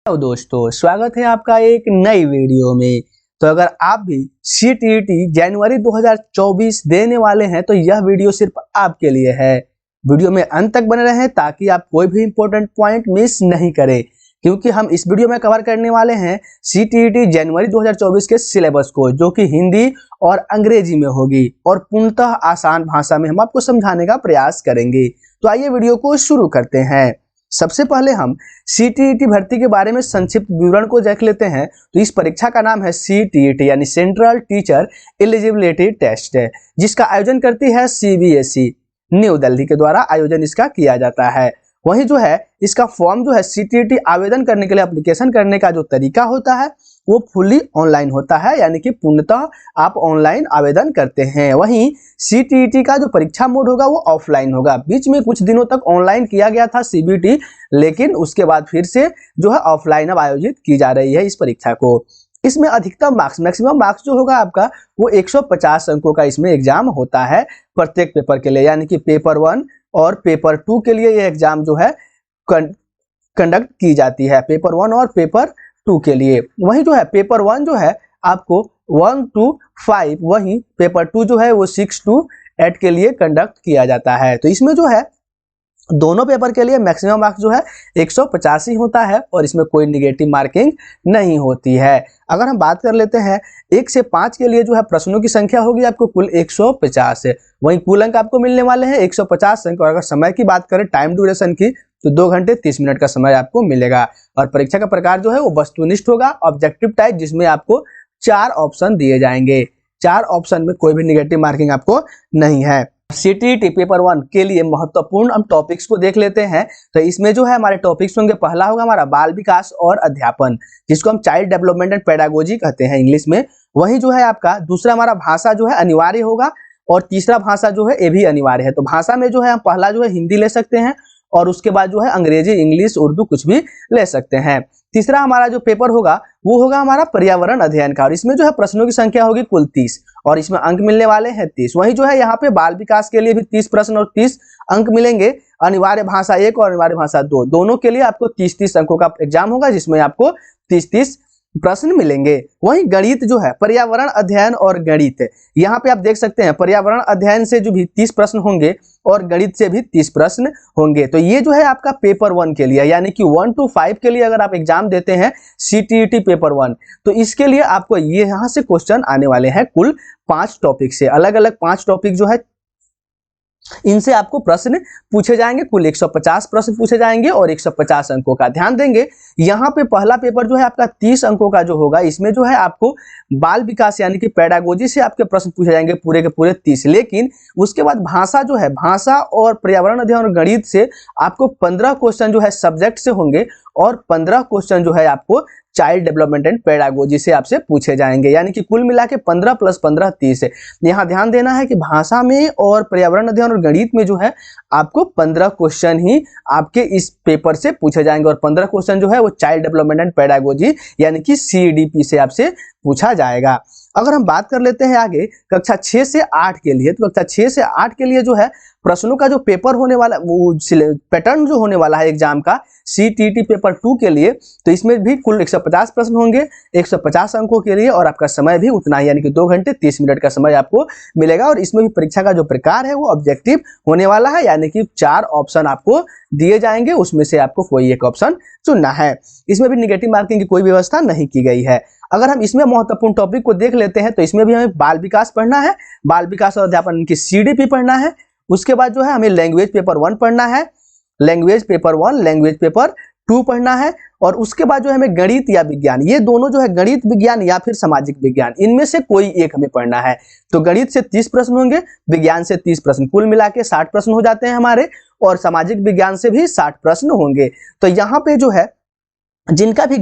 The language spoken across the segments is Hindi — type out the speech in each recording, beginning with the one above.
हेलो दोस्तों, स्वागत है आपका एक नई वीडियो में। तो अगर आप भी सीटीईटी जनवरी 2024 देने वाले हैं तो यह वीडियो सिर्फ आपके लिए है। वीडियो में अंत तक बने रहें ताकि आप कोई भी इंपॉर्टेंट पॉइंट मिस नहीं करें, क्योंकि हम इस वीडियो में कवर करने वाले हैं सीटीईटी जनवरी 2024 के सिलेबस को, जो कि हिंदी और अंग्रेजी में होगी और पूर्णतः आसान भाषा में हम आपको समझाने का प्रयास करेंगे। तो आइए वीडियो को शुरू करते हैं। सबसे पहले हम सीटीईटी भर्ती के बारे में संक्षिप्त विवरण को देख लेते हैं। तो इस परीक्षा का नाम है सीटीईटी यानी सेंट्रल टीचर एलिजिबिलिटी टेस्ट, जिसका आयोजन करती है सीबीएसई न्यू दिल्ली के द्वारा आयोजन इसका किया जाता है। वहीं जो है इसका फॉर्म जो है सीटीईटी आवेदन करने के लिए एप्लीकेशन करने का जो तरीका होता है वो फुली ऑनलाइन होता है, यानी कि पूर्णतः आप ऑनलाइन आवेदन करते हैं। वहीं सीटीईटी का जो परीक्षा मोड होगा वो ऑफलाइन होगा। बीच में कुछ दिनों तक ऑनलाइन किया गया था सीबीटी, लेकिन उसके बाद फिर से जो है ऑफलाइन अब आयोजित की जा रही है इस परीक्षा को। इसमें अधिकतम मार्क्स मैक्सिमम मार्क्स जो होगा आपका वो 150 अंकों का इसमें एग्जाम होता है प्रत्येक पेपर के लिए, यानी कि पेपर 1 और पेपर 2 के लिए ये एग्जाम जो है कंडक्ट की जाती है, पेपर 1 और पेपर 2 के लिए। वहीं जो है पेपर 1 जो है आपको 1 to 5, वहीं पेपर 2 जो है वो 6 to 8 के लिए कंडक्ट किया जाता है। तो इसमें जो है दोनों पेपर के लिए मैक्सिमम मार्क्स जो है 150 ही होता है और इसमें कोई निगेटिव मार्किंग नहीं होती है। अगर हम बात कर लेते हैं 1 से 5 के लिए जो है प्रश्नों की संख्या होगी आपको कुल 150 है। वहीं कुल अंक आपको मिलने वाले हैं 150 अंक। और अगर समय की बात करें टाइम ड्यूरेशन की तो 2 घंटे 30 मिनट का समय आपको मिलेगा। और परीक्षा का प्रकार जो है वो वस्तुनिष्ठ होगा, ऑब्जेक्टिव टाइप, जिसमें आपको 4 ऑप्शन दिए जाएंगे। 4 ऑप्शन में कोई भी निगेटिव मार्किंग आपको नहीं है। सीटीईटी पेपर 1 के लिए महत्वपूर्ण हम टॉपिक्स को देख लेते हैं। तो इसमें जो है हमारे टॉपिक्स होंगे, पहला होगा हमारा बाल विकास और अध्यापन, जिसको हम चाइल्ड डेवलपमेंट एंड पेडागोजी कहते हैं इंग्लिश में। वहीं जो है आपका दूसरा हमारा भाषा जो है अनिवार्य होगा और तीसरा भाषा जो है ये भी अनिवार्य है। तो भाषा में जो है हम पहला जो है हिंदी ले सकते हैं और उसके बाद जो है अंग्रेजी, इंग्लिश, उर्दू कुछ भी ले सकते हैं। तीसरा हमारा जो पेपर होगा वो होगा हमारा पर्यावरण अध्ययन का, और इसमें जो है प्रश्नों की संख्या होगी कुल 30 और इसमें अंक मिलने वाले हैं 30। वहीं जो है यहाँ पे बाल विकास के लिए भी 30 प्रश्न और 30 अंक मिलेंगे। अनिवार्य भाषा 1 और अनिवार्य भाषा 2 दोनों के लिए आपको 30-30 अंकों का एग्जाम होगा, जिसमें आपको 30-30 प्रश्न मिलेंगे। वहीं गणित जो है पर्यावरण अध्ययन और गणित, यहाँ पे आप देख सकते हैं पर्यावरण अध्ययन से जो भी 30 प्रश्न होंगे और गणित से भी 30 प्रश्न होंगे। तो ये जो है आपका पेपर 1 के लिए, यानी कि 1 to 5 के लिए अगर आप एग्जाम देते हैं सीटीईटी पेपर 1 तो इसके लिए आपको ये यहाँ से क्वेश्चन आने वाले हैं कुल 5 टॉपिक से। अलग अलग 5 टॉपिक जो है इनसे आपको प्रश्न पूछे जाएंगे। कुल 150 प्रश्न पूछे जाएंगे और 150 अंकों का ध्यान देंगे। यहाँ पे पहला पेपर जो है आपका 30 अंकों का जो होगा, इसमें जो है आपको बाल विकास यानी कि पेडागोजी से आपके प्रश्न पूछे जाएंगे पूरे के पूरे 30। लेकिन उसके बाद भाषा जो है, भाषा और पर्यावरण अध्ययन और गणित से आपको 15 क्वेश्चन जो है सब्जेक्ट से होंगे और 15 क्वेश्चन जो है आपको चाइल्ड डेवलपमेंट एंड पेडागोजी से आपसे पूछे जाएंगे, यानी कि कुल मिला के 15 + 15 30 है। यहाँ ध्यान देना है कि भाषा में और पर्यावरण अध्ययन और गणित में जो है आपको 15 क्वेश्चन ही आपके इस पेपर से पूछे जाएंगे और 15 क्वेश्चन जो है वो चाइल्ड डेवलपमेंट एंड पेडागोजी यानी कि सीडीपी से आपसे पूछा जाएगा। अगर हम बात कर लेते हैं आगे कक्षा 6 से 8 के लिए, तो कक्षा 6 से 8 के लिए जो है प्रश्नों का जो पेपर होने वाला वो पैटर्न जो होने वाला है एग्जाम का सीटीईटी पेपर 2 के लिए, तो इसमें भी कुल 150 प्रश्न होंगे 150 अंकों के लिए और आपका समय भी उतना ही, यानी कि 2 घंटे 30 मिनट का समय आपको मिलेगा। और इसमें भी परीक्षा का जो प्रकार है वो ऑब्जेक्टिव होने वाला है, यानी कि 4 ऑप्शन आपको दिए जाएंगे, उसमें से आपको कोई एक ऑप्शन चुनना है। इसमें भी निगेटिव मार्किंग की कोई व्यवस्था नहीं की गई है। अगर हम इसमें महत्वपूर्ण टॉपिक को देख लेते हैं तो इसमें भी हमें बाल विकास पढ़ना है, बाल विकास और अध्यापन की सीडीपी पढ़ना है। उसके बाद जो है हमें लैंग्वेज पेपर 1 पढ़ना है, लैंग्वेज पेपर 1, लैंग्वेज पेपर 2 पढ़ना है। और उसके बाद जो है हमें गणित या विज्ञान, ये दोनों जो है गणित विज्ञान या फिर सामाजिक विज्ञान, इनमें से कोई एक हमें पढ़ना है। तो गणित से 30 प्रश्न होंगे, विज्ञान से 30 प्रश्न, कुल मिला के 60 प्रश्न हो जाते हैं हमारे, और सामाजिक विज्ञान से भी 60 प्रश्न होंगे। तो यहाँ पे जो है जिनका भी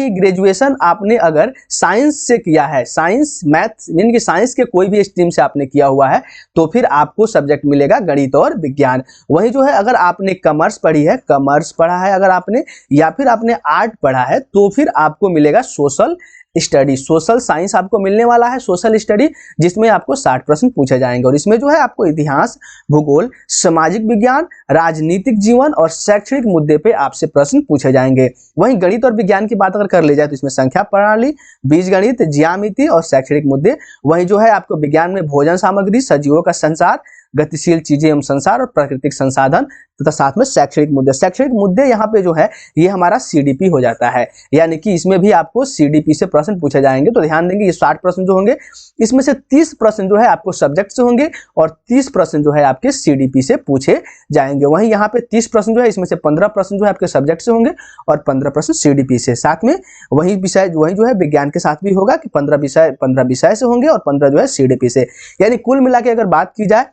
ग्रेजुएशन आपने अगर साइंस से किया है, साइंस मैथ्स मीन कि साइंस के कोई भी स्ट्रीम से आपने किया हुआ है, तो फिर आपको सब्जेक्ट मिलेगा गणित और विज्ञान। वही जो है अगर आपने कॉमर्स पढ़ी है, कॉमर्स पढ़ा है अगर आपने, या फिर आपने आर्ट पढ़ा है, तो फिर आपको मिलेगा सोशल स्टडी, सोशल साइंस आपको मिलने वाला है, सोशल स्टडी, जिसमें आपको 60 प्रश्न पूछे जाएंगे। और इसमें जो है आपको इतिहास, भूगोल, सामाजिक विज्ञान, राजनीतिक जीवन और शैक्षणिक मुद्दे पे आपसे प्रश्न पूछे जाएंगे। वहीं गणित और विज्ञान की बात अगर कर ली जाए तो इसमें संख्या प्रणाली, बीजगणित, ज्यामिति और शैक्षणिक मुद्दे। वहीं जो है आपको विज्ञान में भोजन सामग्री, सजीवों का संसार, गतिशील चीजें एवं संसार और प्राकृतिक संसाधन, तथा साथ में शैक्षणिक मुद्दे। शैक्षणिक मुद्दे यहाँ पे जो है ये हमारा सीडीपी हो जाता है, यानी कि इसमें भी आपको सीडीपी से प्रश्न पूछे जाएंगे। तो ध्यान देंगे ये 60 प्रश्न जो होंगे इसमें से 30 प्रश्न जो है आपको सब्जेक्ट से होंगे और 30 प्रश्न जो है आपके सीडीपी से पूछे जाएंगे। वहीं यहाँ पे 30 प्रश्न जो है इसमें से 15 प्रश्न जो है आपके सब्जेक्ट से होंगे और 15 प्रश्न सीडीपी से। साथ में वही जो है विज्ञान के साथ भी होगा कि 15 विषय से होंगे और 15 जो है सीडीपी से। यानी कुल मिला के अगर बात की जाए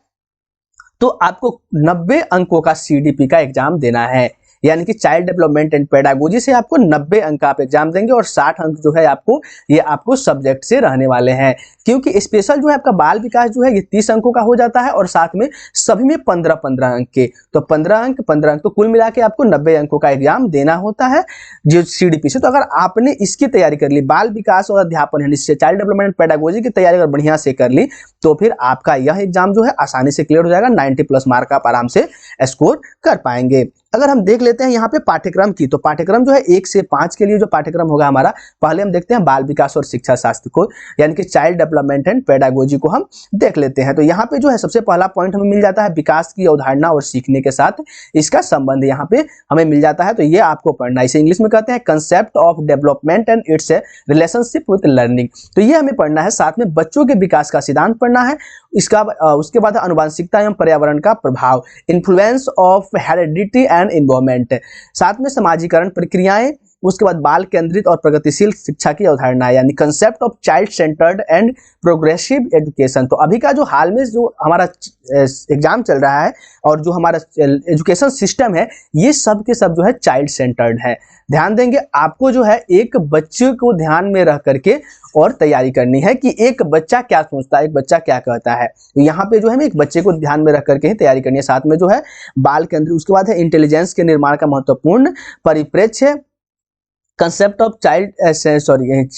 तो आपको 90 अंकों का सीडीपी का एग्जाम देना है, यानी कि चाइल्ड डेवलपमेंट एंड पेडागोजी से आपको 90 अंक का आप एग्जाम देंगे और 60 अंक जो है ये आपको सब्जेक्ट से रहने वाले हैं। क्योंकि स्पेशल जो है आपका बाल विकास जो है ये 30 अंकों का हो जाता है और साथ में सभी में 15-15 अंक के, तो 15 अंक तो कुल मिला के आपको 90 अंकों का एग्जाम देना होता है जो सीडीपी से। तो अगर आपने इसकी तैयारी कर ली, बाल विकास और अध्यापन है चाइल्ड डेवलपमेंट एंड पेडागोजी की तैयारी अगर बढ़िया से कर ली तो फिर आपका यह एग्जाम जो है आसानी से क्लियर हो जाएगा। 90+ मार्क आप आराम से स्कोर कर पाएंगे। अगर हम देख लेते हैं यहाँ पे पाठ्यक्रम की, तो पाठ्यक्रम जो है 1 से 5 के लिए जो पाठ्यक्रम होगा हमारा, पहले हम देखते हैं बाल विकास और शिक्षा शास्त्र को, यानी कि चाइल्ड डेवलपमेंट एंड पेडागोजी को हम देख लेते हैं। तो यहाँ पे जो है सबसे पहला पॉइंट हमें मिल जाता है विकास की अवधारणा और सीखने के साथ इसका संबंध यहाँ पे हमें मिल जाता है। तो ये आपको पढ़ना है, इसे इंग्लिश में कहते हैं concept of development and it's relationship with learning. तो ये हमें पढ़ना है। साथ में बच्चों के विकास का सिद्धांत पढ़ना है। उसके बाद आनुवंशिकता एवं पर्यावरण का प्रभाव, influence of heredity and environment, साथ में समाजीकरण प्रक्रियाएं, उसके बाद बाल केंद्रित और प्रगतिशील शिक्षा की अवधारणा, यानी concept of child centred and progressive education. तो अभी का जो हाल में जो हमारा एग्जाम चल रहा है और जो हमारा एजुकेशन सिस्टम है ये सब के सब जो है चाइल्ड सेंटर्ड है। ध्यान देंगे आपको जो है एक बच्चे को ध्यान में रख करके और तैयारी करनी है कि एक बच्चा क्या सोचता है, एक बच्चा क्या कहता है। तो यहाँ पे जो है हमें एक बच्चे को ध्यान में रख करके ही तैयारी करनी है। साथ में जो है बाल केंद्रित, उसके बाद है इंटेलिजेंस के निर्माण का महत्वपूर्ण परिप्रेक्ष्य, concept of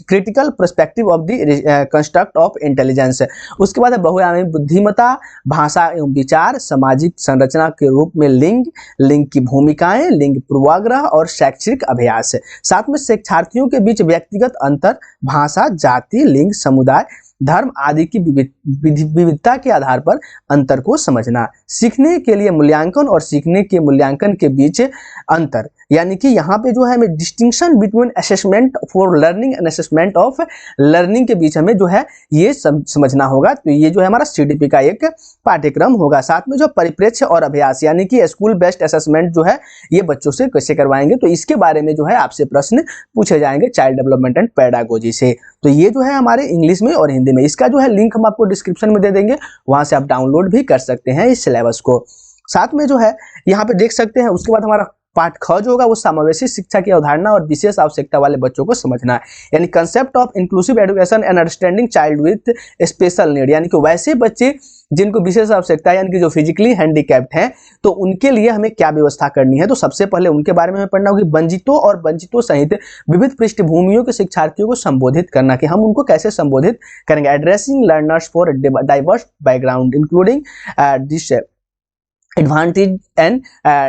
critical perspective of the construct of intelligence. उसके बाद है बहुआयामी बुद्धिमत्ता, भाषा एवं विचार, सामाजिक संरचना के रूप में लिंग की भूमिकाएं, लिंग पूर्वाग्रह और शैक्षिक अभ्यास। साथ में शिक्षार्थियों के बीच व्यक्तिगत अंतर, भाषा, जाति, लिंग, समुदाय, धर्म आदि की विविधता के आधार पर अंतर को समझना, सीखने के लिए मूल्यांकन और सीखने के मूल्यांकन के बीच अंतर, यानी कि यहाँ पे जो है हमें distinction between assessment for learning and assessment of learning के बीच हमें जो है ये समझना होगा। तो ये जो है हमारा सीडीपी का एक पाठ्यक्रम होगा। साथ में जो परिप्रेक्ष्य और अभ्यास, यानी कि स्कूल बेस्ड असेसमेंट जो है ये बच्चों से कैसे करवाएंगे, तो इसके बारे में जो है आपसे प्रश्न पूछे जाएंगे चाइल्ड डेवलपमेंट एंड पेडागोजी से। तो ये जो है हमारे इंग्लिश में और हिंदी में, इसका जो है लिंक हम आपको डिस्क्रिप्शन में दे देंगे, वहां से आप डाउनलोड भी कर सकते हैं इस सिलेबस को। साथ में जो है यहाँ पे देख सकते हैं, उसके बाद हमारा पार्ट ख जो होगा वो समावेशी शिक्षा की अवधारणा और विशेष आवश्यकता वाले बच्चों को समझना है, यानी concept of inclusive education and understanding child with special need, यानी कि वैसे बच्चे जिनको विशेष आवश्यकता है, यानी कि जो फिजिकली हैंडीकैप्ड हैं, तो उनके लिए हमें क्या व्यवस्था करनी है। तो सबसे पहले उनके बारे में हमें पढ़ना होगी। वंचितों और वंचितों सहित विविध पृष्ठभूमियों के शिक्षार्थियों को संबोधित करना, कि हम उनको कैसे संबोधित करेंगे। Addressing learners for diverse background including this advantage and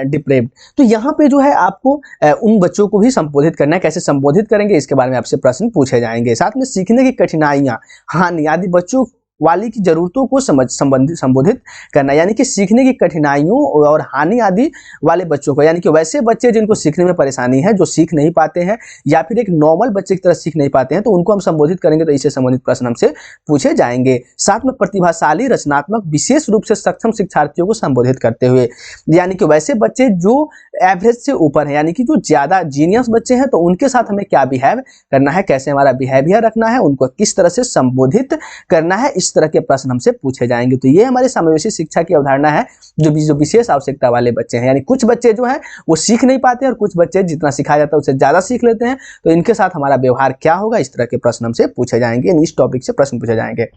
deprived. तो यहाँ पे जो है आपको उन बच्चों को भी संबोधित करना है, कैसे संबोधित करेंगे इसके बारे में आपसे प्रश्न पूछे जाएंगे। साथ में सीखने की कठिनाइयाँ, हानि आदि बच्चों वाली की जरूरतों को संबोधित करना, यानी कि सीखने की कठिनाइयों और हानि आदि वाले बच्चों को, यानी कि वैसे बच्चे जिनको सीखने में परेशानी है, जो सीख नहीं पाते हैं या फिर एक नॉर्मल बच्चे की तरह सीख नहीं पाते हैं, तो उनको हम संबोधित करेंगे। तो इससे संबंधित प्रश्न हमसे पूछे जाएंगे। साथ में प्रतिभाशाली, रचनात्मक, विशेष रूप से सक्षम शिक्षार्थियों को संबोधित करते हुए, यानी कि वैसे बच्चे जो एवरेज से ऊपर है, यानी कि जो ज्यादा जीनियस बच्चे हैं, तो उनके साथ हमें क्या बिहेव करना है, कैसे हमारा बिहेवियर रखना है, उनको किस तरह से संबोधित करना है, इस तरह के प्रश्न हमसे पूछे जाएंगे। तो ये हमारे समावेशी शिक्षा की अवधारणा है, जो विशेष आवश्यकता वाले बच्चे हैं, यानी कुछ बच्चे जो हैं वो सीख नहीं पाते और कुछ बच्चे जितना सिखाया जाता है उससे ज्यादा सीख लेते हैं, तो इनके साथ हमारा व्यवहार क्या होगा, इस तरह के प्रश्न हमसे पूछे जाएंगे, इस टॉपिक से प्रश्न पूछे जाएंगे।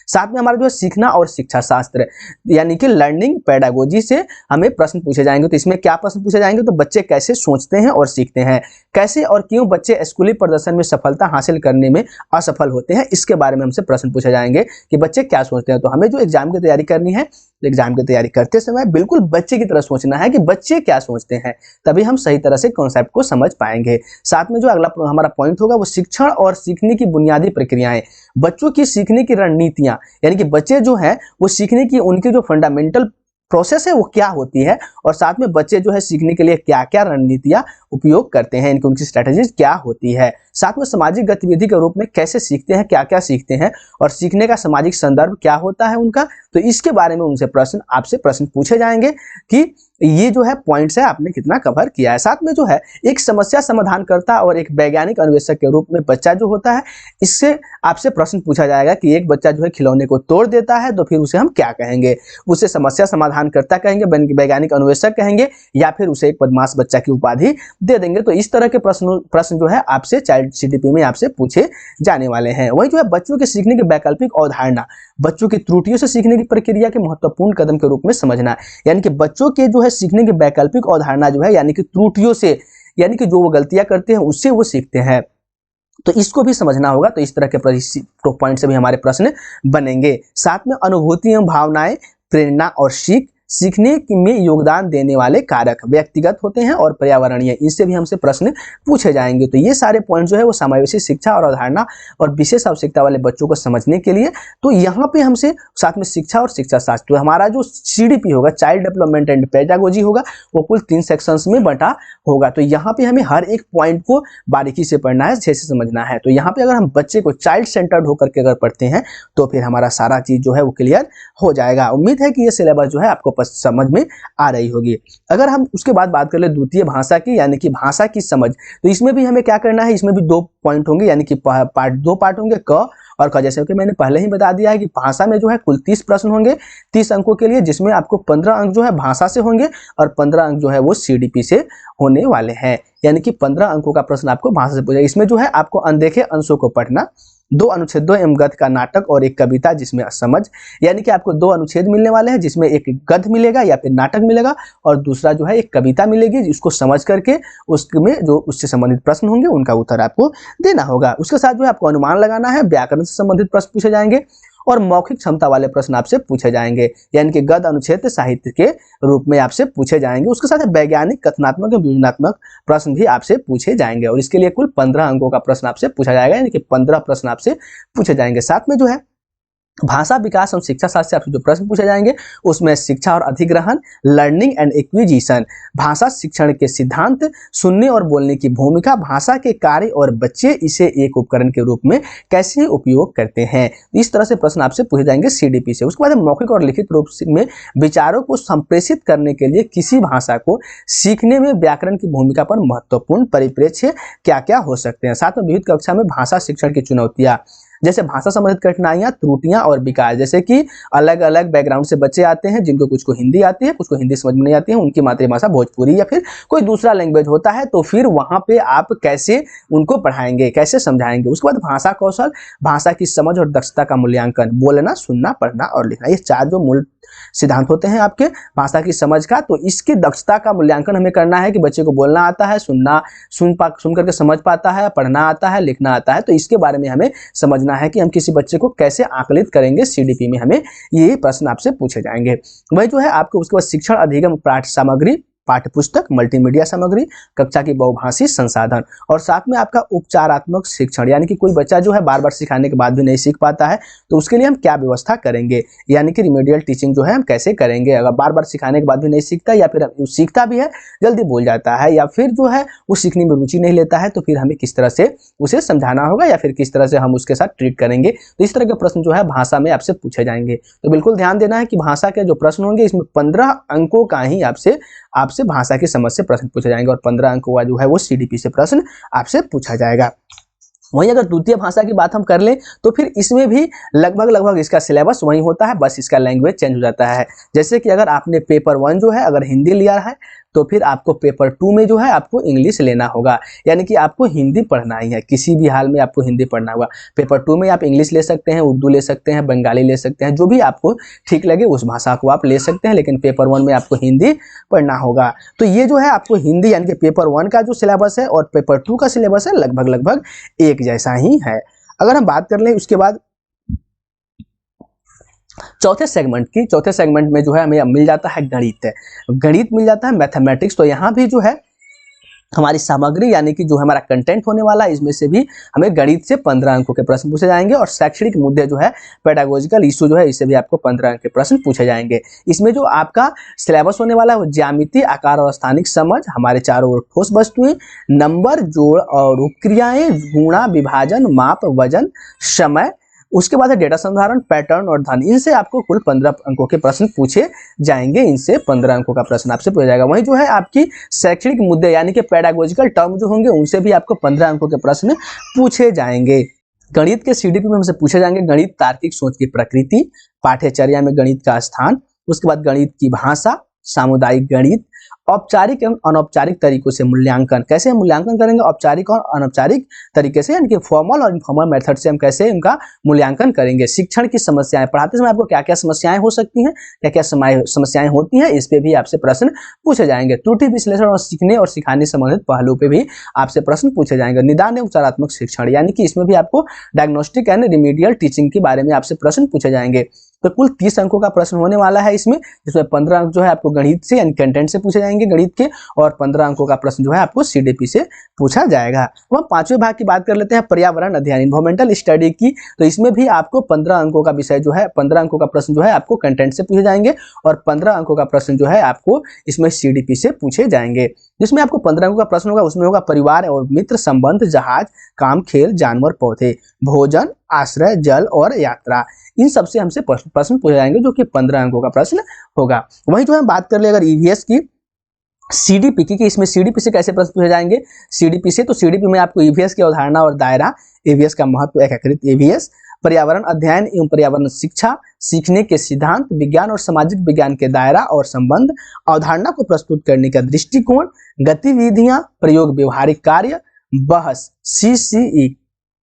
साथ में हमारा जो है सीखना और शिक्षा शास्त्र यानी कि लर्निंग पेडागोजी से हमें प्रश्न पूछे जाएंगे। तो इसमें क्या प्रश्न पूछे जाएंगे, तो बच्चे कैसे सोचते हैं और सीखते हैं, कैसे और क्यों बच्चे स्कूली प्रदर्शन में सफलता हासिल करने में असफल होते हैं, इसके बारे में हमसे प्रश्न पूछे जाएंगे कि बच्चे क्या सोचते हैं। तो हमें जो एग्जाम की तैयारी करनी है, एग्जाम की तैयारी करते समय बिल्कुल बच्चे की तरह सोचना है कि बच्चे क्या सोचते हैं, तभी हम सही तरह से कॉन्सेप्ट को समझ पाएंगे। साथ में जो अगला हमारा पॉइंट होगा वो शिक्षण और सीखने की बुनियादी प्रक्रियाएं, बच्चों की सीखने की रणनीतियां, यानी कि बच्चे जो है वो सीखने की उनकी जो फंडामेंटल प्रोसेस है वो क्या होती है, और साथ में बच्चे जो है सीखने के लिए क्या क्या रणनीतियां उपयोग करते हैं, इनकी उनकी स्ट्रेटेजीज क्या होती है। साथ में सामाजिक गतिविधि के रूप में कैसे सीखते हैं, क्या क्या सीखते हैं, और सीखने का सामाजिक संदर्भ क्या होता है उनका, तो इसके बारे में उनसे आपसे प्रश्न पूछे जाएंगे कि ये जो है पॉइंट्स है आपने कितना कवर किया है। साथ में जो है एक समस्या समाधानकर्ता और एक वैज्ञानिक अन्वेषक के रूप में बच्चा जो होता है, इससे आपसे प्रश्न पूछा जाएगा कि एक बच्चा जो है खिलौने को तोड़ देता है तो फिर उसे हम क्या कहेंगे, उसे समस्या समाधानकर्ता कहेंगे, वैज्ञानिक अन्वेषक कहेंगे, या फिर उसे एक बदमाश बच्चा की उपाधि दे देंगे। तो इस तरह के प्रश्न जो है आपसे चाइल्ड सीटीपी में आपसे पूछे जाने वाले हैं। वही जो है बच्चों के सीखने की वैकल्पिक अवधारणा, बच्चों की त्रुटियों से सीखने की प्रक्रिया के महत्वपूर्ण कदम के रूप में समझना, यानी कि बच्चों के जो है सीखने की वैकल्पिक अवधारणा जो है यानी कि त्रुटियों से, यानी कि जो वो गलतियां करते हैं उससे वो सीखते हैं, तो इसको भी समझना होगा। तो इस तरह के पॉइंट से भी हमारे प्रश्न बनेंगे। साथ में अनुभूति एवं भावनाएं, प्रेरणा और सीखने में योगदान देने वाले कारक व्यक्तिगत होते हैं और पर्यावरणीय, इनसे भी हमसे प्रश्न पूछे जाएंगे। तो ये सारे पॉइंट जो है वो समावेशी शिक्षा और अवधारणा और विशेष आवश्यकता वाले बच्चों को समझने के लिए, तो यहाँ पे हमसे साथ में शिक्षा और शिक्षा शास्त्र, तो हमारा जो सीडीपी होगा चाइल्ड डेवलपमेंट एंड पेडागोजी होगा वो कुल 3 सेक्शंस में बंटा होगा। तो यहाँ पे हमें हर एक पॉइंट को बारीकी से पढ़ना है, अच्छे से समझना है। तो यहाँ पे अगर हम बच्चे को चाइल्ड सेंटर्ड होकर के अगर पढ़ते हैं तो फिर हमारा सारा चीज जो है वो क्लियर हो जाएगा। उम्मीद है कि ये सिलेबस जो है आपको समझ में आ रही होगी। अगर हम उसके बाद बात कर ले द्वितीय भाषा की, यानी कि भाषा की समझ, तो इसमें भी हमें क्या करना है, इसमें भी 2 पॉइंट होंगे, यानी कि दो पार्ट होंगे, क और ख। जैसे कि मैंने पहले ही बता दिया है कि भाषा में जो है कुल 30 प्रश्न होंगे 30 अंकों के लिए, जिसमें आपको 15 अंक जो है भाषा से होंगे और 15 अंक जो है वो सीडीपी से होने वाले हैं, यानी कि 15 अंकों का प्रश्न आपको भाषा से पूछेगा। इसमें जो है आपको अनदेखे अंशों को पढ़ना, 2 अनुच्छेदों एवं गद्य का नाटक और एक कविता जिसमें समझ, यानी कि आपको 2 अनुच्छेद मिलने वाले हैं जिसमें एक गद्य मिलेगा या फिर नाटक मिलेगा और दूसरा जो है एक कविता मिलेगी, जिसको समझ करके उसमें जो उससे संबंधित प्रश्न होंगे उनका उत्तर आपको देना होगा। उसके साथ जो है आपको अनुमान लगाना है, व्याकरण से संबंधित प्रश्न पूछे जाएंगे और मौखिक क्षमता वाले प्रश्न आपसे पूछे जाएंगे, यानी कि गद्य अनुच्छेद साहित्य के रूप में आपसे पूछे जाएंगे। उसके साथ वैज्ञानिक, कथनात्मक एवं विवरणात्मक प्रश्न भी आपसे पूछे जाएंगे और इसके लिए कुल 15 अंकों का प्रश्न आपसे पूछा जाएगा, यानी कि 15 प्रश्न आपसे पूछे जाएंगे। साथ में जो है भाषा विकास और शिक्षा शास्त्र से आपसे जो प्रश्न पूछे जाएंगे उसमें शिक्षा और अधिग्रहण, लर्निंग एंड एक्विजिशन, भाषा शिक्षण के सिद्धांत, सुनने और बोलने की भूमिका, भाषा के कार्य और बच्चे इसे एक उपकरण के रूप में कैसे उपयोग करते हैं, इस तरह से प्रश्न आपसे पूछे जाएंगे सीडीपी से। उसके बाद मौखिक और लिखित रूप में विचारों को संप्रेषित करने के लिए किसी भाषा को सीखने में व्याकरण की भूमिका पर महत्वपूर्ण परिप्रेक्ष्य क्या क्या हो सकते हैं। साथ में विविध कक्षा में भाषा शिक्षण की चुनौतियां, जैसे भाषा संबंधित कठिनाइयां, त्रुटियां और विकास, जैसे कि अलग अलग बैकग्राउंड से बच्चे आते हैं जिनको कुछ को हिंदी आती है, कुछ को हिंदी समझ में नहीं आती है, उनकी मातृभाषा भोजपुरी या फिर कोई दूसरा लैंग्वेज होता है, तो फिर वहां पे आप कैसे उनको पढ़ाएंगे, कैसे समझाएंगे। उसके बाद भाषा कौशल, भाषा की समझ और दक्षता का मूल्यांकन, बोलना, सुनना, पढ़ना और लिखना, ये 4 जो मूल सिद्धांत होते हैं आपके भाषा की समझ का। तो इसकी दक्षता का मूल्यांकन हमें करना है कि बच्चे को बोलना आता है, सुन करके समझ पाता है, पढ़ना आता है, लिखना आता है। तो इसके बारे में हमें समझना है कि हम किसी बच्चे को कैसे आकलित करेंगे, सीडीपी में हमें ये प्रश्न आपसे पूछे जाएंगे। वही जो है आपको उसके बाद शिक्षण अधिगम पाठ्य सामग्री, पाठ्य पुस्तक, मल्टीमीडिया सामग्री, कक्षा की बहुभाषी संसाधन और साथ में आपका उपचारात्मक शिक्षण, यानी कि कोई बच्चा जो है बार बार सिखाने के बाद भी नहीं सीख पाता है तो उसके लिए हम क्या व्यवस्था करेंगे, यानी कि रिमेडियल टीचिंग जो है हम कैसे करेंगे। अगर बार बार सिखाने के बाद भी नहीं सीखता या फिर सीखता भी है जल्दी भूल जाता है या फिर जो है वो सीखने में रुचि नहीं लेता है, तो फिर हमें किस तरह से उसे समझाना होगा या फिर किस तरह से हम उसके साथ ट्रीट करेंगे। तो इस तरह के प्रश्न जो है भाषा में आपसे पूछे जाएंगे। तो बिल्कुल ध्यान देना है कि भाषा के जो प्रश्न होंगे इसमें 15 अंकों का ही आपसे भाषा की समझ से प्रश्न पूछे जाएंगे और 15 अंकों का जो है वो सीडीपी से प्रश्न आपसे पूछा जाएगा। वहीं अगर द्वितीय भाषा की बात हम कर लें तो फिर इसमें भी लगभग इसका सिलेबस वही होता है, बस इसका लैंग्वेज चेंज हो जाता है। जैसे कि अगर आपने पेपर 1 जो है अगर हिंदी लिया है तो फिर आपको पेपर 2 में जो है आपको इंग्लिश लेना होगा, यानी कि आपको हिंदी पढ़ना ही है, किसी भी हाल में आपको हिंदी पढ़ना होगा। पेपर 2 में आप इंग्लिश ले सकते हैं, उर्दू ले सकते हैं, बंगाली ले सकते हैं, जो भी आपको ठीक लगे उस भाषा को आप ले सकते हैं, लेकिन पेपर 1 में आपको हिंदी पढ़ना होगा। तो ये जो है आपको हिंदी यानी कि पेपर 1 का जो सिलेबस है और पेपर 2 का सिलेबस है लगभग एक जैसा ही है। अगर हम बात कर लें उसके बाद चौथे सेगमेंट में जो है हमें मिल जाता है गणित मिल जाता है, मैथमेटिक्स। तो यहाँ भी जो है हमारी सामग्री यानी कि जो हमारा कंटेंट होने वाला है, इसमें से भी हमें गणित से 15 अंकों के प्रश्न पूछे जाएंगे, और शैक्षणिक मुद्दे जो है पेडागोजिकल इशू जो है इससे भी आपको 15 अंक के प्रश्न पूछे जाएंगे। इसमें जो आपका सिलेबस होने वाला है वो ज्यामिति, आकार और स्थानिक समझ, हमारे चारों ओर ठोस वस्तुएं, नंबर, जोड़ और उपक्रियाएं, गुणा, विभाजन, माप, वजन, समय, उसके बाद है डेटा संधारण, पैटर्न और धन। इनसे आपको कुल 15 अंकों के प्रश्न पूछे जाएंगे, इनसे 15 अंकों का प्रश्न आपसे पूछा जाएगा। वहीं जो है आपकी शैक्षणिक मुद्दे यानी कि पेडागोजिकल टर्म जो होंगे उनसे भी आपको 15 अंकों के प्रश्न पूछे जाएंगे। गणित के सीडीपी में हमसे पूछे जाएंगे गणित तार्किक सोच की प्रकृति, पाठ्यचर्या में गणित का स्थान, उसके बाद गणित की भाषा, सामुदायिक गणित, औपचारिक एवं अनौपचारिक तरीकों से मूल्यांकन, कैसे हम मूल्यांकन करेंगे औपचारिक और अनौपचारिक तरीके से, यानी कि फॉर्मल और इनफॉर्मल मेथड से हम कैसे इनका मूल्यांकन करेंगे। शिक्षण की समस्याएं, पढ़ाते समय आपको क्या क्या समस्याएं हो सकती हैं, क्या क्या समस्याएं होती हैं, इस पे भी आपसे प्रश्न पूछे जाएंगे। त्रुटि विश्लेषण और सीखने और सिखाने संबंधित पहलू पे भी आपसे प्रश्न पूछे जाएंगे। निदान एवं उपचारात्मक शिक्षण, यानी कि इसमें भी आपको डायग्नोस्टिक एंड रिमीडियल टीचिंग के बारे में आपसे प्रश्न पूछे जाएंगे। तो कुल 30 अंकों का प्रश्न होने वाला है इसमें, जिसमें 15 अंक जो है आपको गणित से यानी कंटेंट से पूछे जाएंगे गणित के, और 15 अंकों का प्रश्न जो है आपको सीडीपी से पूछा जाएगा। तो हम 5वें भाग की बात कर लेते हैं, पर्यावरण अध्ययन, इन्वायरमेंटल स्टडी की। तो इसमें भी आपको 15 अंकों का विषय जो है, 15 अंकों का प्रश्न जो है आपको कंटेंट से पूछे जाएंगे, और 15 अंकों का प्रश्न जो है आपको इसमें सीडीपी से पूछे जाएंगे। जिसमें आपको 15 अंकों का प्रश्न होगा, उसमें होगा परिवार और मित्र, संबंध, जहाज, काम, खेल, जानवर, पौधे, भोजन, आश्रय, जल और यात्रा। इन सबसे हमसे प्रश्न पूछे जाएंगे, जो कि 15 अंकों का प्रश्न होगा। वहीं जो हम बात कर ले अगर ईवीएस की, सीडीपी की, इसमें सीडीपी से कैसे प्रश्न पूछे जाएंगे सीडीपी से, तो सीडीपी में आपको ईवीएस की अवधारणा और दायरा, ईवीएस का महत्व, एकीकृत ईवीएस, पर्यावरण अध्ययन एवं पर्यावरण शिक्षा, सीखने के सिद्धांत, विज्ञान और सामाजिक विज्ञान के दायरा और संबंध, अवधारणा को प्रस्तुत करने का दृष्टिकोण, गतिविधियां, प्रयोग, व्यवहारिक कार्य, बहस, CCE,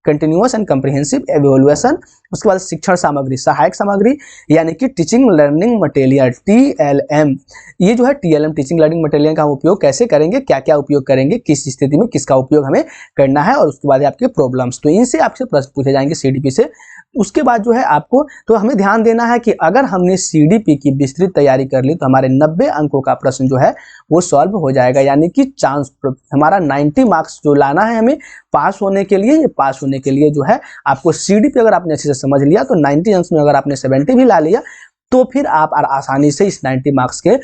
continuous and comprehensive evaluation, उसके बाद शिक्षण सामग्री, सहायक सामग्री यानी कि टीचिंग लर्निंग मटेरियल, टीएलएम। ये जो है टीएलएम, टीचिंग लर्निंग मटेरियल का हम उपयोग कैसे करेंगे, क्या क्या उपयोग करेंगे, किस स्थिति में किसका उपयोग हमें करना है, और उसके बाद आपके प्रॉब्लम्स। तो इनसे आपसे प्रश्न पूछे जाएंगे सीडीपी से। उसके बाद जो है आपको, तो हमें ध्यान देना है कि अगर हमने सीडीपी की विस्तृत तैयारी कर ली तो हमारे 90 अंकों का प्रश्न जो है वो सॉल्व हो जाएगा, यानी कि चांस हमारा 90 मार्क्स जो लाना है हमें पास होने के लिए, ये पास होने के लिए जो है आपको सीडीपी अगर आपने अच्छे से समझ लिया तो 90 अंक में अगर आपने 70 भी ला लिया तो फिर आप आसानी से इस 90 मार्क्स के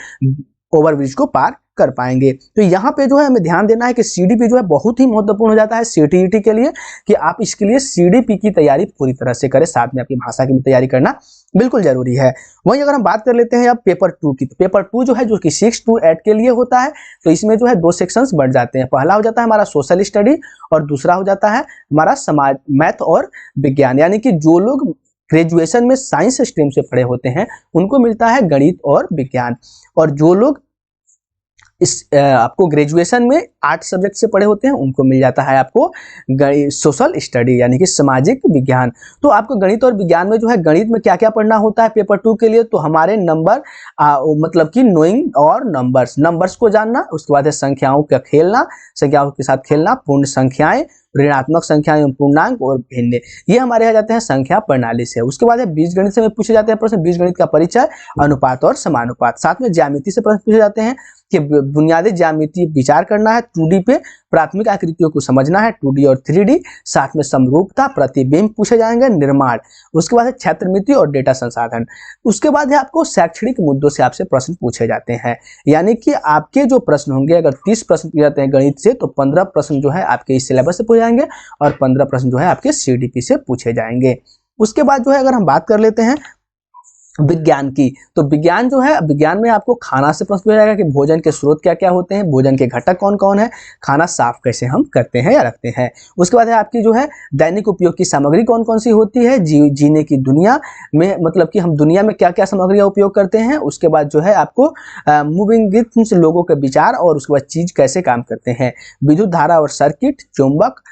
ओवरब्रिज को पार कर पाएंगे। तो यहाँ पे जो है हमें ध्यान देना है कि सीडीपी जो है बहुत ही महत्वपूर्ण हो जाता है सीटीईटी के लिए, कि आप इसके लिए सीडीपी की तैयारी पूरी तरह से करें, साथ में आपकी भाषा की भी तैयारी करना बिल्कुल जरूरी है। वहीं अगर हम बात कर लेते हैं अब पेपर 2 की, तो पेपर 2 जो है जो कि 6 to 8 के लिए होता है, तो इसमें जो है 2 सेक्शंस बढ़ जाते हैं। पहला हो जाता है हमारा सोशल स्टडी और दूसरा हो जाता है हमारा समाज, मैथ और विज्ञान, यानी कि जो लोग ग्रेजुएशन में साइंस स्ट्रीम से पढ़े होते हैं उनको मिलता है गणित और विज्ञान, और जो लोग इस आपको ग्रेजुएशन में 8 सब्जेक्ट से पढ़े होते हैं उनको मिल जाता है आपको सोशल स्टडी यानी कि सामाजिक विज्ञान। तो आपको गणित और विज्ञान में जो है, गणित में क्या क्या पढ़ना होता है पेपर 2 के लिए, तो हमारे नंबर मतलब कि नोइंग और नंबर्स को जानना, उसके बाद है संख्याओं का खेलना, संख्याओं के साथ खेलना, पूर्ण संख्याएं, ऋणात्मक संख्याएं एवं पूर्णांक और भिन्न, ये हमारे आ जाते हैं संख्या प्रणाली से। उसके बाद है बीजगणित से पूछे जाते हैं प्रश्न, बीजगणित का परिचय, अनुपात और समानुपात। साथ में ज्यामिति से प्रश्न पूछे जाते हैं कि बुनियादी ज्यामिति विचार करना है, 2D पे प्राथमिक आकृतियों को समझना है, 2D और 3D, साथ में समरूपता, प्रतिबिंब पूछे जाएंगे, निर्माण। उसके बाद है क्षेत्रमिति और डेटा संसाधन। उसके बाद है आपको शैक्षणिक मुद्दों से आपसे प्रश्न पूछे जाते हैं, यानी कि आपके जो प्रश्न होंगे, अगर 30 प्रश्न पूछे जाते हैं गणित से तो 15 प्रश्न जो है आपके इस सिलेबस से पूछे जाएंगे और 15 प्रश्न जो है आपके सीडीपी से पूछे जाएंगे। उसके बाद जो है अगर हम बात कर लेते हैं विज्ञान की। तो विज्ञान जो है, विज्ञान में आपको खाना से प्रश्न पूछा जाएगा कि भोजन के स्रोत क्या क्या होते हैं, भोजन के घटक कौन कौन है, खाना साफ कैसे हम करते हैं या रखते हैं। उसके बाद है आपकी जो है दैनिक उपयोग की सामग्री कौन कौन सी होती है, जीने की दुनिया में, मतलब कि हम दुनिया में क्या क्या सामग्रियां उपयोग करते हैं। उसके बाद जो है आपको मूविंग विथ लोगों के विचार, और उसके बाद चीज कैसे काम करते हैं, विद्युत धारा और सर्किट, चुंबक,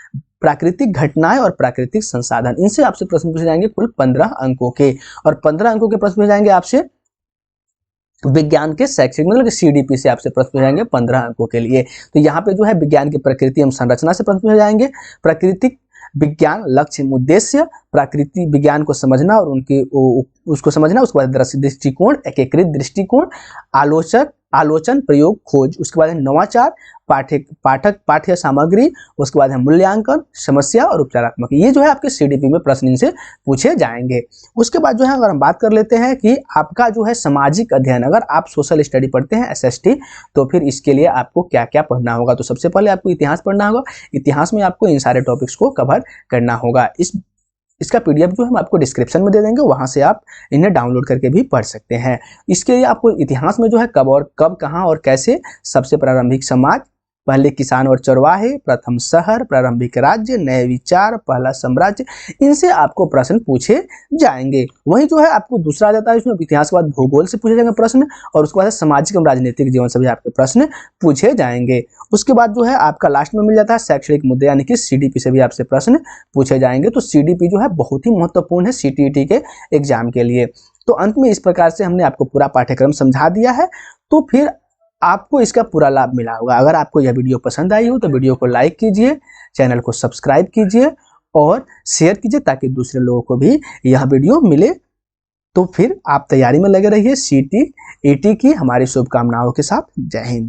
प्राकृतिक घटनाएं और प्राकृतिक संसाधन। इनसे आपसे प्रश्न पूछे जाएंगे कुल 15 अंकों के, और 15 अंकों के प्रश्न पूछे जाएंगे आपसे विज्ञान के शैक्षिक, मतलब कि सीडीपी से आपसे प्रश्न पूछे जाएंगे 15 अंकों के लिए। तो यहाँ पे जो है विज्ञान की प्रकृति एवं संरचना से प्रश्न पूछे जाएंगे, प्राकृतिक विज्ञान लक्ष्य उद्देश्य, प्राकृतिक विज्ञान को समझना और उनके उसको समझना, उसके बाद दृष्टिकोण, एकीकृत दृष्टिकोण, आलोचन, प्रयोग, खोज, उसके बाद है नवाचार, पाठ्य सामग्री, उसके बाद है मूल्यांकन, समस्या और उपचारात्मक। ये जो है आपके सीडीपी में प्रश्न इनसे पूछे जाएंगे। उसके बाद जो है अगर हम बात कर लेते हैं कि आपका जो है सामाजिक अध्ययन, अगर आप सोशल स्टडी पढ़ते हैं एसएसटी, तो फिर इसके लिए आपको क्या क्या पढ़ना होगा। तो सबसे पहले आपको इतिहास पढ़ना होगा। इतिहास में आपको इन सारे टॉपिक्स को कवर करना होगा। इसका पीडीएफ जो हम आपको डिस्क्रिप्शन में दे देंगे, वहां से आप इन्हें डाउनलोड करके भी पढ़ सकते हैं। इसके लिए आपको इतिहास में जो है कब कहां और कैसे, सबसे प्रारंभिक समाज, पहले किसान और चरवाहे, प्रथम शहर, प्रारंभिक राज्य, नए विचार, पहला साम्राज्य, इनसे आपको प्रश्न पूछे जाएंगे। वहीं जो है आपको दूसरा आ जाता है, इसमें इतिहास के बाद भूगोल से पूछे जाएंगे प्रश्न, और उसके बाद सामाजिक एवं राजनीतिक जीवन से भी आपके प्रश्न पूछे जाएंगे। उसके बाद जो है आपका लास्ट में मिल जाता है शैक्षणिक मुद्दे, यानी कि सीडीपी से भी आपसे प्रश्न पूछे जाएंगे। तो सीडीपी जो है बहुत ही महत्वपूर्ण है सीटीईटी के एग्जाम के लिए। तो अंत में इस प्रकार से हमने आपको पूरा पाठ्यक्रम समझा दिया है, तो फिर आपको इसका पूरा लाभ मिला होगा। अगर आपको यह वीडियो पसंद आई हो तो वीडियो को लाइक कीजिए, चैनल को सब्सक्राइब कीजिए और शेयर कीजिए, ताकि दूसरे लोगों को भी यह वीडियो मिले। तो फिर आप तैयारी में लगे रहिए सीटीईटी की। हमारी शुभकामनाओं के साथ, जय हिंद।